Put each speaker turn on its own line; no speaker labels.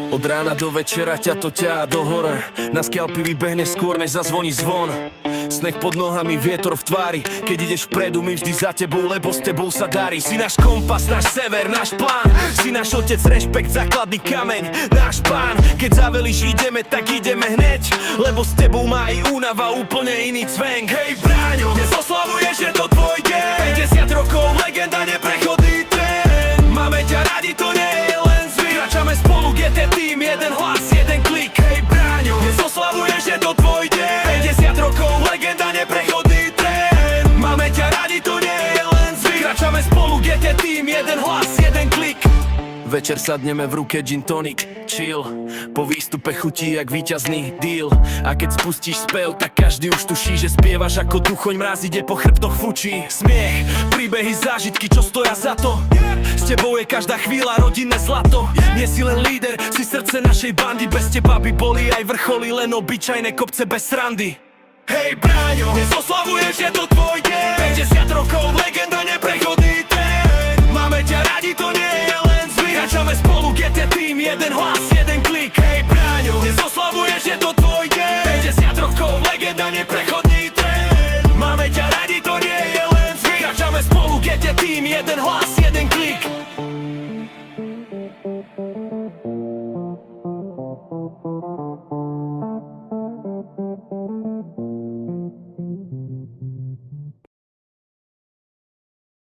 Od rána do večera ťa to ťahá do hora. Na skalpy vybehne skôr, než zazvoní zvon. Sneh pod nohami, vietor v tvári. Keď ideš vpredu, my vždy za tebou, lebo s tebou sa darí. Si náš kompas, náš sever, náš plán. Si náš otec, rešpekt, základný kameň, náš pán. Keď zavelíš ideme, tak ideme hneď, lebo s tebou má aj únava úplne iný cvenk. Hej Bráňo, dnes oslavuješ, je to tvoj deň. 50 rokov, legenda, neprechodný trend. Máme ťa radi, to nie je len zvyk. Kráčame spolu, GT Team, jeden hlas, jeden klik. Hej Bráňo, dnes oslavuješ, je to tvoj deň. 50 rokov, legenda, neprechodný trend. Máme ťa radi, to nie je len zvyk. Kráčame spolu, GT Team, jeden hlas, jeden klik. Večer sadneme v ruke gin tonic, chill. Po výstupe chutí jak víťazný deal. A keď spustíš spev, tak každý už tuší, že spievaš ako duchoň, mráz ide po chrbtoch fučí. Smiech, príbehy, zážitky, čo stoja za to. S tebou je každá chvíľa rodinné zlato. Nie si len líder, si srdce našej bandy. Bez teba by boli aj vrcholy, len obyčajné kopce bez srandy. Hej Bráňo, dnes oslavuješ, je to tvoj deň. 50 rokov, legenda, neprechodný trend. Máme ťa radi, to nie je len zvyk. Kráčame spolu, GT Team, jeden hlas, jeden klik. Hej Bráňo, dnes oslavuješ, je to tvoj deň. 50 rokov, legenda, neprechodný trend. Máme ťa radi, to nie je len zvyk. Kráčame spolu, GT Team, jeden hlas.